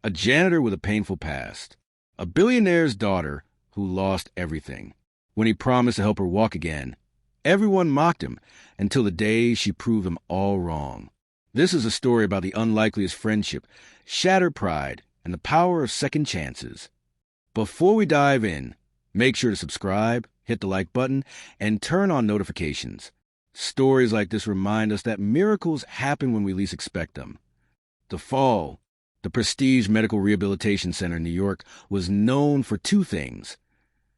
A janitor with a painful past. A billionaire's daughter who lost everything. When he promised to help her walk again, everyone mocked him until the day she proved them all wrong. This is a story about the unlikeliest friendship, shattered pride, and the power of second chances. Before we dive in, make sure to subscribe, hit the like button, and turn on notifications. Stories like this remind us that miracles happen when we least expect them. The Fall, the prestige medical rehabilitation center in New York, was known for two things: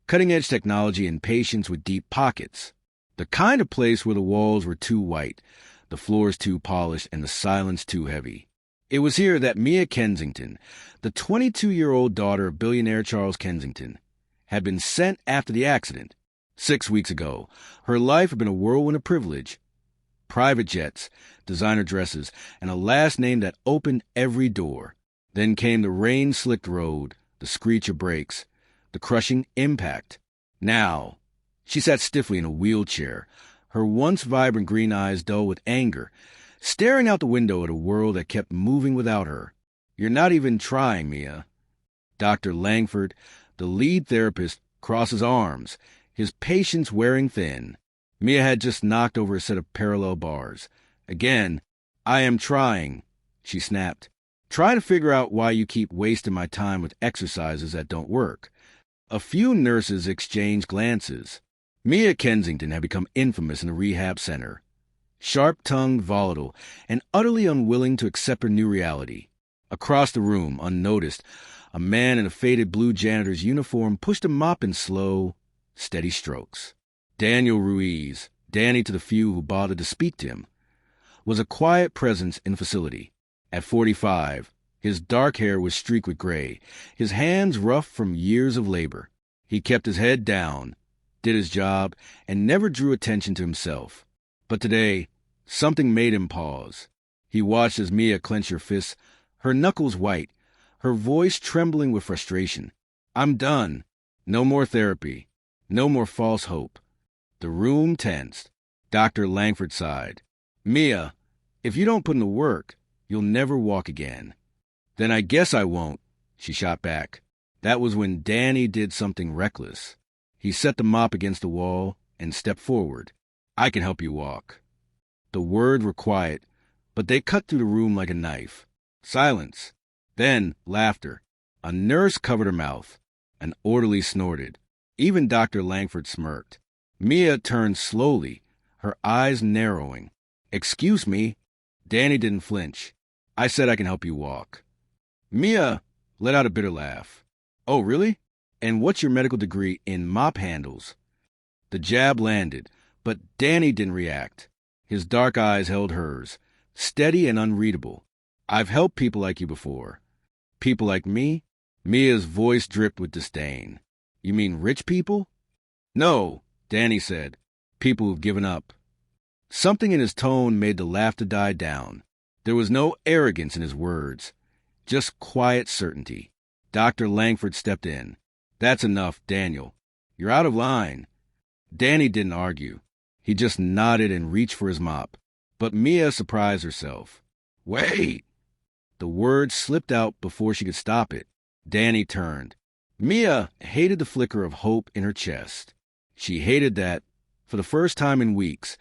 cutting-edge technology and patients with deep pockets. The kind of place where the walls were too white, the floors too polished, and the silence too heavy. It was here that Mia Kensington, the 22-year-old daughter of billionaire Charles Kensington, had been sent after the accident. 6 weeks ago, her life had been a whirlwind of privilege. Private jets, designer dresses, and a last name that opened every door. Then came the rain-slicked road, the screech of brakes, the crushing impact. Now, she sat stiffly in a wheelchair, her once vibrant green eyes dull with anger, staring out the window at a world that kept moving without her. "You're not even trying, Mia." Dr. Langford, the lead therapist, crossed his arms, his patience wearing thin. Mia had just knocked over a set of parallel bars. Again, "I am trying," she snapped. "Try to figure out why you keep wasting my time with exercises that don't work." A few nurses exchanged glances. Mia Kensington had become infamous in the rehab center. Sharp-tongued, volatile, and utterly unwilling to accept her new reality. Across the room, unnoticed, a man in a faded blue janitor's uniform pushed a mop in slow, steady strokes. Daniel Ruiz, Danny to the few who bothered to speak to him, was a quiet presence in the facility. At 45, his dark hair was streaked with gray, his hands rough from years of labor. He kept his head down, did his job, and never drew attention to himself. But today, something made him pause. He watched as Mia clenched her fists, her knuckles white, her voice trembling with frustration. "I'm done. No more therapy. No more false hope." The room tensed. Dr. Langford sighed. "Mia, if you don't put in the work, you'll never walk again." "Then I guess I won't," she shot back. That was when Danny did something reckless. He set the mop against the wall and stepped forward. "I can help you walk." The words were quiet, but they cut through the room like a knife. Silence. Then laughter. A nurse covered her mouth. An orderly snorted. Even Dr. Langford smirked. Mia turned slowly, her eyes narrowing. "Excuse me." Danny didn't flinch. "I said I can help you walk." Mia let out a bitter laugh. "Oh, really? And what's your medical degree in mop handles?" The jab landed, but Danny didn't react. His dark eyes held hers, steady and unreadable. "I've helped people like you before." "People like me?" Mia's voice dripped with disdain. "You mean rich people?" "No," Danny said. "People who've given up." Something in his tone made the laughter die down. There was no arrogance in his words, just quiet certainty. Dr. Langford stepped in. "That's enough, Daniel. You're out of line." Danny didn't argue. He just nodded and reached for his mop. But Mia surprised herself. "Wait!" The word slipped out before she could stop it. Danny turned. Mia hated the flicker of hope in her chest. She hated that, for the first time in weeks,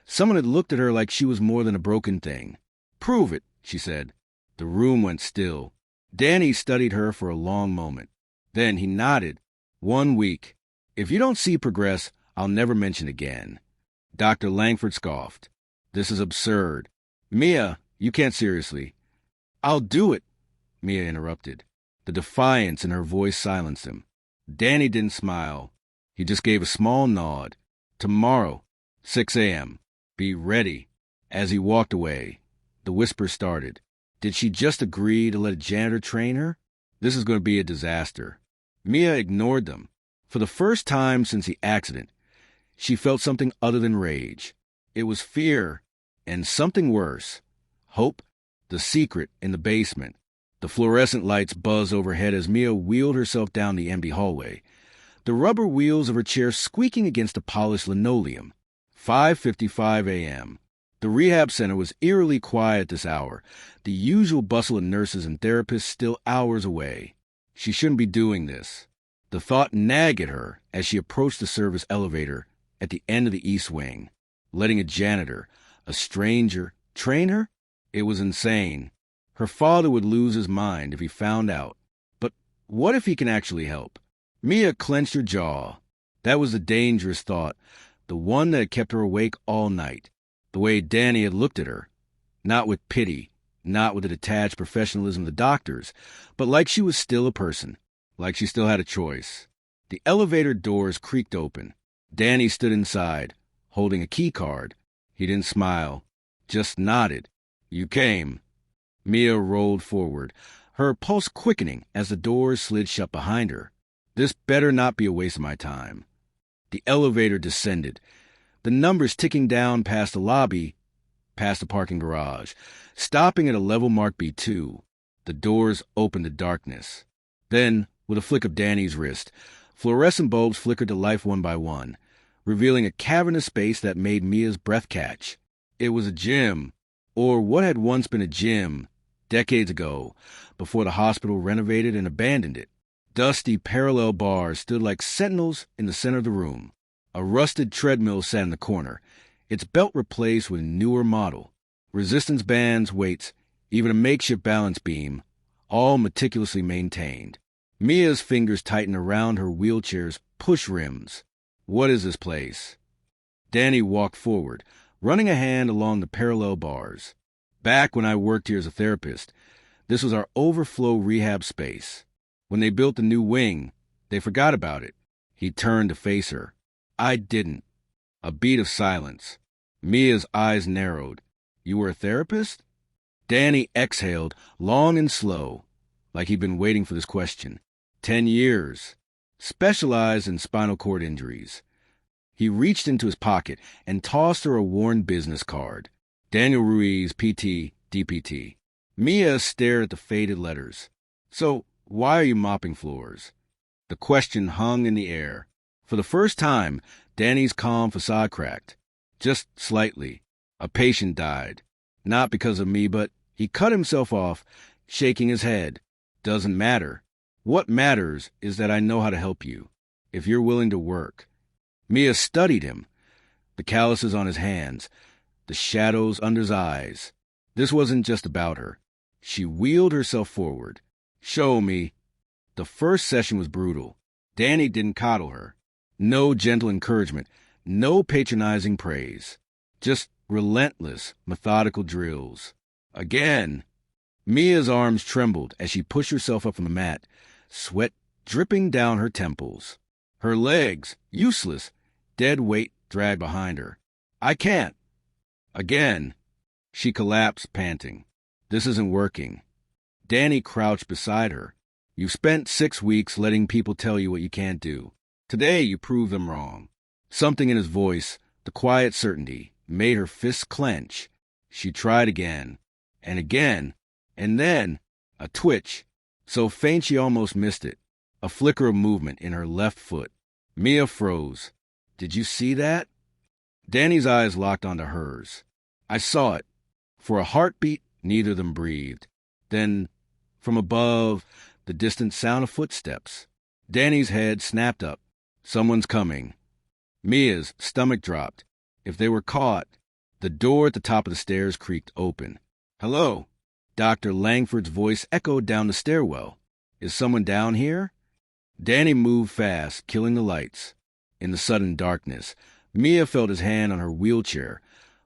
someone had looked at her like she was more than a broken thing. "Prove it," she said. The room went still. Danny studied her for a long moment. Then he nodded. "1 week. If you don't see progress, I'll never mention again." Dr. Langford scoffed. "This is absurd. Mia, you can't seriously." "I'll do it," Mia interrupted. The defiance in her voice silenced him. Danny didn't smile. He just gave a small nod. "Tomorrow, 6 a.m. Be ready." As he walked away, the whisper started. Did she just agree to let a janitor train her? This is going to be a disaster. Mia ignored them. For the first time since the accident, she felt something other than rage. It was fear, and something worse. Hope, the secret in the basement. The fluorescent lights buzzed overhead as Mia wheeled herself down the empty hallway, the rubber wheels of her chair squeaking against the polished linoleum. 5:55 a.m. The rehab center was eerily quiet at this hour, the usual bustle of nurses and therapists still hours away. She shouldn't be doing this. The thought nagged at her as she approached the service elevator at the end of the East Wing. Letting a janitor, a stranger, train her? It was insane. Her father would lose his mind if he found out. But what if he can actually help? Mia clenched her jaw. That was the dangerous thought, the one that had kept her awake all night. The way Danny had looked at her. Not with pity, not with the detached professionalism of the doctors, but like she was still a person, like she still had a choice. The elevator doors creaked open. Danny stood inside, holding a key card. He didn't smile, just nodded. You came. Mia rolled forward, her pulse quickening as the doors slid shut behind her. This better not be a waste of my time. The elevator descended, the numbers ticking down past the lobby, past the parking garage, stopping at a level marked B2. The doors opened to darkness. Then, with a flick of Danny's wrist, fluorescent bulbs flickered to life one by one, revealing a cavernous space that made Mia's breath catch. It was a gym, or what had once been a gym, decades ago, before the hospital renovated and abandoned it. Dusty parallel bars stood like sentinels in the center of the room. A rusted treadmill sat in the corner, its belt replaced with a newer model. Resistance bands, weights, even a makeshift balance beam, all meticulously maintained. Mia's fingers tightened around her wheelchair's push rims. What is this place? Danny walked forward, running a hand along the parallel bars. Back when I worked here as a therapist, this was our overflow rehab space. When they built the new wing, they forgot about it. He turned to face her. I didn't. A beat of silence. Mia's eyes narrowed. You were a therapist? Danny exhaled, long and slow, like he'd been waiting for this question. 10 years. Specialized in spinal cord injuries. He reached into his pocket and tossed her a worn business card. Daniel Ruiz, PT, DPT. Mia stared at the faded letters. So, why are you mopping floors? The question hung in the air. For the first time, Danny's calm facade cracked. Just slightly. A patient died. Not because of me, but he cut himself off, shaking his head. Doesn't matter. What matters is that I know how to help you, if you're willing to work. Mia studied him. The calluses on his hands, the shadows under his eyes. This wasn't just about her. She wheeled herself forward. Show me. The first session was brutal. Danny didn't coddle her. No gentle encouragement, no patronizing praise. Just relentless, methodical drills. Again. Mia's arms trembled as she pushed herself up from the mat, sweat dripping down her temples. Her legs, useless, dead weight dragged behind her. I can't. Again. She collapsed, panting. This isn't working. Danny crouched beside her. You've spent 6 weeks letting people tell you what you can't do. Today you prove them wrong. Something in his voice, the quiet certainty, made her fists clench. She tried again, and again, and then a twitch, so faint she almost missed it. A flicker of movement in her left foot. Mia froze. Did you see that? Danny's eyes locked onto hers. I saw it. For a heartbeat, neither of them breathed. Then, from above, the distant sound of footsteps. Danny's head snapped up. Someone's coming. Mia's stomach dropped. If they were caught, the door at the top of the stairs creaked open. Hello? Dr. Langford's voice echoed down the stairwell. Is someone down here? Danny moved fast, killing the lights. In the sudden darkness, Mia felt his hand on her wheelchair,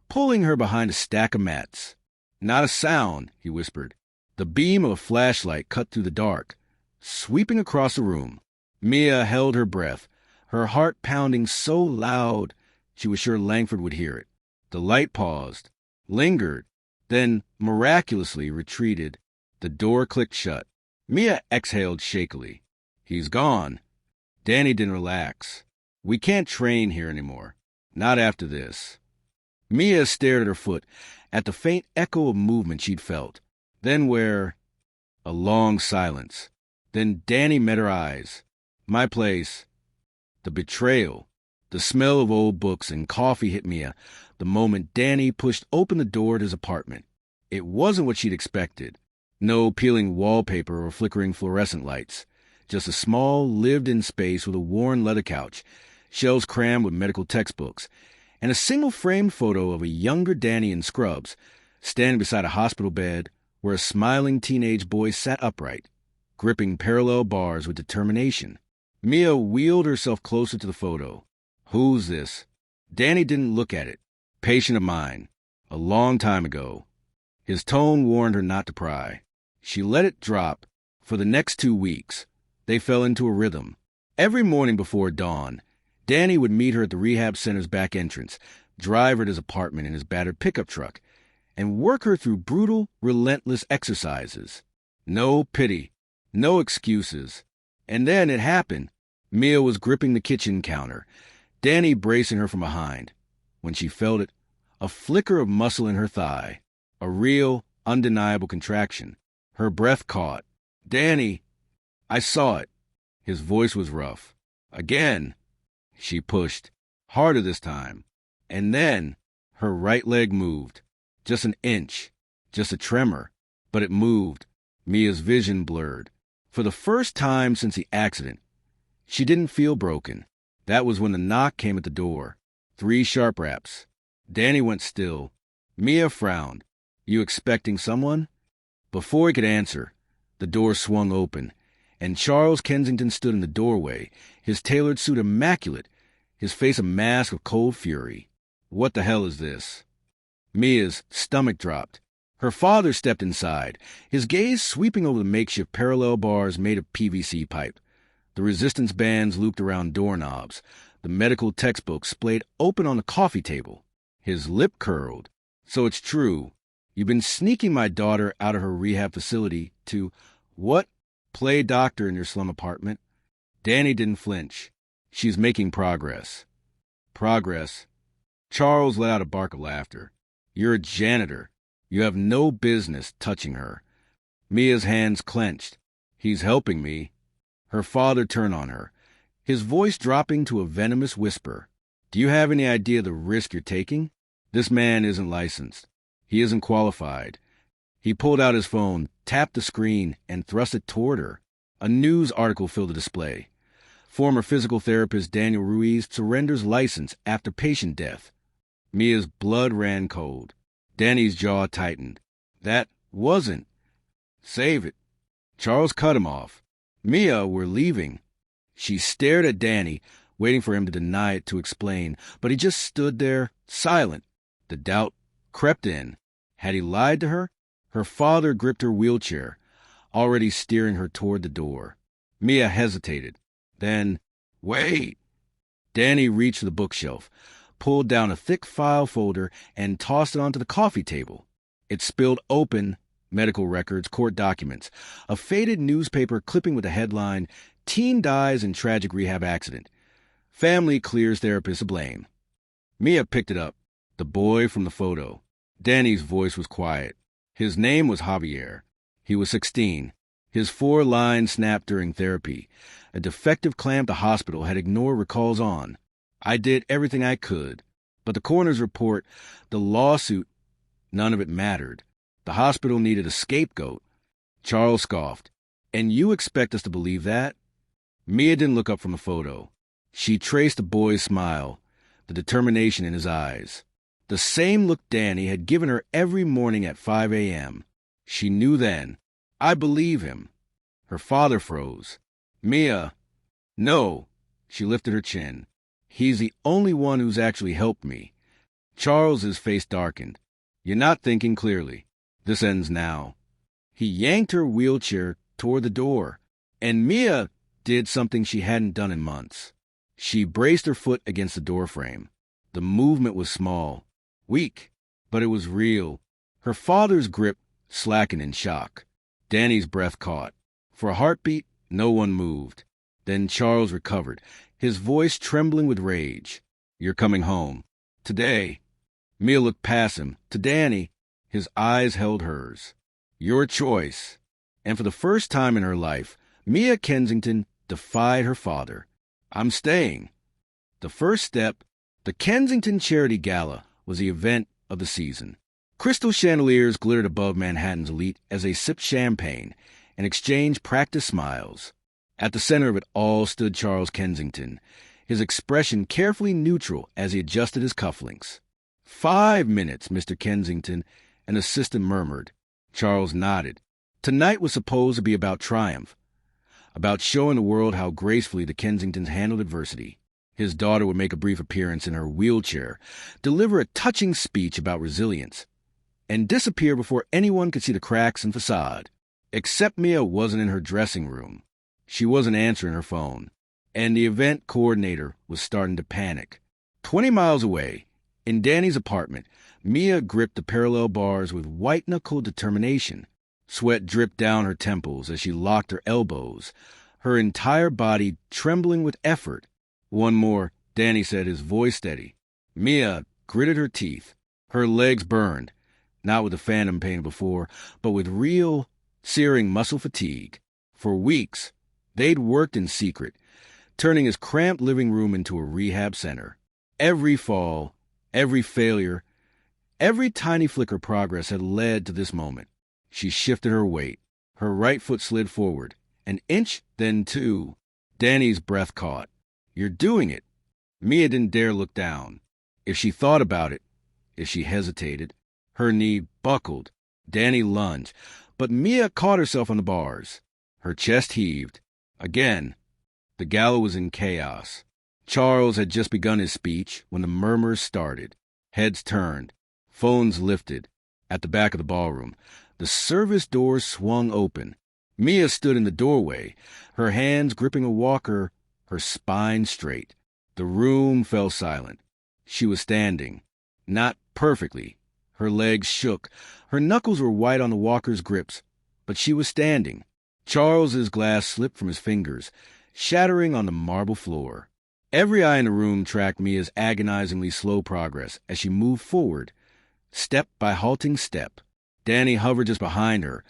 pulling her behind a stack of mats. Not a sound, he whispered. The beam of a flashlight cut through the dark, sweeping across the room. Mia held her breath, her heart pounding so loud she was sure Langford would hear it. The light paused, lingered, then miraculously retreated. The door clicked shut. Mia exhaled shakily. He's gone. Danny didn't relax. We can't train here anymore. Not after this. Mia stared at her foot, at the faint echo of movement she'd felt. Then where? A long silence. Then Danny met her eyes. My place. The betrayal. The smell of old books and coffee hit Mia, the moment Danny pushed open the door to his apartment. It wasn't what she'd expected. No peeling wallpaper or flickering fluorescent lights. Just a small, lived-in space with a worn leather couch, shelves crammed with medical textbooks, and a single framed photo of a younger Danny in scrubs, standing beside a hospital bed where a smiling teenage boy sat upright, gripping parallel bars with determination. Mia wheeled herself closer to the photo. Who's this? Danny didn't look at it. Patient of mine. A long time ago. His tone warned her not to pry. She let it drop. For the next 2 weeks, they fell into a rhythm. Every morning before dawn, Danny would meet her at the rehab center's back entrance, drive her to his apartment in his battered pickup truck, and work her through brutal, relentless exercises. No pity. No excuses. And then it happened. Mia was gripping the kitchen counter, Danny bracing her from behind. When she felt it, a flicker of muscle in her thigh, a real, undeniable contraction. Her breath caught. Danny! I saw it. His voice was rough. Again! She pushed, harder this time. And then, her right leg moved. Just an inch. Just a tremor. But it moved. Mia's vision blurred. For the first time since the accident, she didn't feel broken. That was when the knock came at the door. 3 sharp raps. Danny went still. Mia frowned. You expecting someone? Before he could answer, the door swung open, and Charles Kensington stood in the doorway, his tailored suit immaculate, his face a mask of cold fury. What the hell is this? Mia's stomach dropped. Her father stepped inside, his gaze sweeping over the makeshift parallel bars made of PVC pipe. The resistance bands looped around doorknobs, the medical textbook splayed open on the coffee table. His lip curled. So it's true. You've been sneaking my daughter out of her rehab facility to, what? Play doctor in your slum apartment? Danny didn't flinch. She's making progress. Progress. Charles let out a bark of laughter. You're a janitor. You have no business touching her. Mia's hands clenched. He's helping me. Her father turned on her, his voice dropping to a venomous whisper. Do you have any idea the risk you're taking? This man isn't licensed. He isn't qualified. He pulled out his phone, tapped the screen, and thrust it toward her. A news article filled the display. Former physical therapist Daniel Ruiz surrenders license after patient death. Mia's blood ran cold. Danny's jaw tightened. That wasn't. Save it. Charles cut him off. Mia, we're leaving. She stared at Danny, waiting for him to deny it, to explain, but he just stood there, silent. The doubt crept in. Had he lied to her? Her father gripped her wheelchair, already steering her toward the door. Mia hesitated. Then, wait. Danny reached for the bookshelf, pulled down a thick file folder, and tossed it onto the coffee table. It spilled open, medical records, court documents, a faded newspaper clipping with the headline, Teen Dies in Tragic Rehab Accident. Family clears therapist of blame. Mia picked it up. The boy from the photo. Danny's voice was quiet. His name was Javier. He was 16. His 4 lines snapped during therapy. A defective clamp the hospital had ignored recalls on. I did everything I could. But the coroner's report, the lawsuit, none of it mattered. The hospital needed a scapegoat. Charles scoffed. And you expect us to believe that? Mia didn't look up from the photo. She traced the boy's smile, the determination in his eyes. The same look Danny had given her every morning at 5 a.m. She knew then. I believe him. Her father froze. Mia. No. She lifted her chin. He's the only one who's actually helped me. Charles's face darkened. You're not thinking clearly. This ends now. He yanked her wheelchair toward the door, and Mia did something she hadn't done in months. She braced her foot against the doorframe. The movement was small, weak, but it was real. Her father's grip slackened in shock. Danny's breath caught. For a heartbeat, no one moved. Then Charles recovered, his voice trembling with rage. You're coming home. Today. Mia looked past him, to Danny. His eyes held hers. Your choice. And for the first time in her life, Mia Kensington defied her father. I'm staying. The first step, the Kensington Charity Gala, was the event of the season. Crystal chandeliers glittered above Manhattan's elite as they sipped champagne and exchanged practiced smiles. At the center of it all stood Charles Kensington, his expression carefully neutral as he adjusted his cufflinks. 5 minutes, Mr. Kensington, an assistant murmured. Charles nodded. Tonight was supposed to be about triumph, about showing the world how gracefully the Kensingtons handled adversity. His daughter would make a brief appearance in her wheelchair, deliver a touching speech about resilience, and disappear before anyone could see the cracks in facade. Except Mia wasn't in her dressing room. She wasn't answering her phone, and the event coordinator was starting to panic. 20 miles away, in Danny's apartment, Mia gripped the parallel bars with white-knuckled determination. Sweat dripped down her temples as she locked her elbows, her entire body trembling with effort. One more, Danny said, his voice steady. Mia gritted her teeth. Her legs burned, not with the phantom pain before, but with real, searing muscle fatigue. For weeks, they'd worked in secret, turning his cramped living room into a rehab center. Every fall, every failure, every tiny flicker of progress had led to this moment. She shifted her weight. Her right foot slid forward. An inch, then 2. Danny's breath caught. You're doing it. Mia didn't dare look down. If she thought about it, if she hesitated, her knee buckled. Danny lunged, but Mia caught herself on the bars. Her chest heaved. Again, the gala was in chaos. Charles had just begun his speech when the murmurs started. Heads turned. Phones lifted. At the back of the ballroom, the service doors swung open. Mia stood in the doorway, her hands gripping a walker, her spine straight. The room fell silent. She was standing. Not perfectly. Her legs shook. Her knuckles were white on the walker's grips, but she was standing. Charles's glass slipped from his fingers, shattering on the marble floor. Every eye in the room tracked Mia's agonizingly slow progress as she moved forward, step by halting step. Danny hovered just behind her,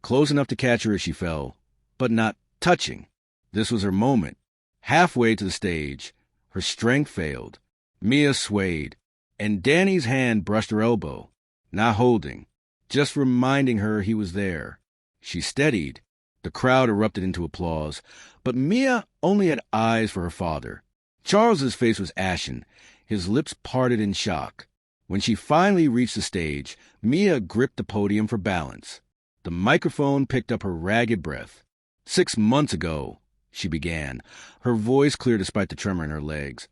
close enough to catch her as she fell, but not touching. This was her moment. Halfway to the stage, her strength failed. Mia swayed, and Danny's hand brushed her elbow, not holding, just reminding her he was there. She steadied. The crowd erupted into applause, but Mia only had eyes for her father. Charles's face was ashen, his lips parted in shock. When she finally reached the stage, Mia gripped the podium for balance. The microphone picked up her ragged breath. 6 months ago, she began, her voice clear despite the tremor in her legs.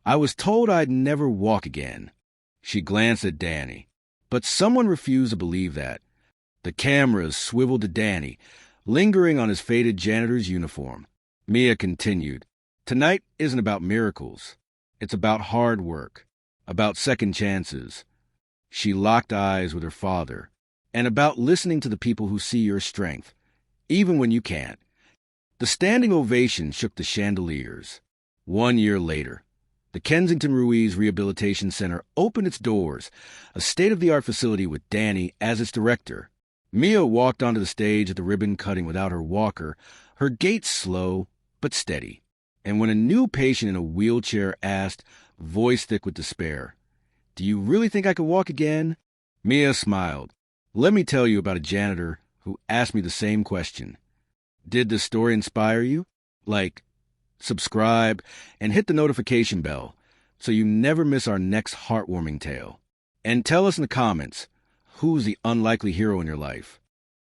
I was told I'd never walk again. She glanced at Danny, but someone refused to believe that. The cameras swiveled to Danny, lingering on his faded janitor's uniform. Mia continued, Tonight isn't about miracles. It's about hard work, about second chances. She locked eyes with her father, and about listening to the people who see your strength, even when you can't. The standing ovation shook the chandeliers. 1 year later, the Kensington Ruiz Rehabilitation Center opened its doors, a state-of-the-art facility with Danny as its director. Mia walked onto the stage at the ribbon cutting without her walker, her gait slow but steady. And when a new patient in a wheelchair asked, voice thick with despair, Do you really think I could walk again? Mia smiled. Let me tell you about a janitor who asked me the same question. Did the story inspire you? Like, subscribe, and hit the notification bell so you never miss our next heartwarming tale. And tell us in the comments, who's the unlikely hero in your life?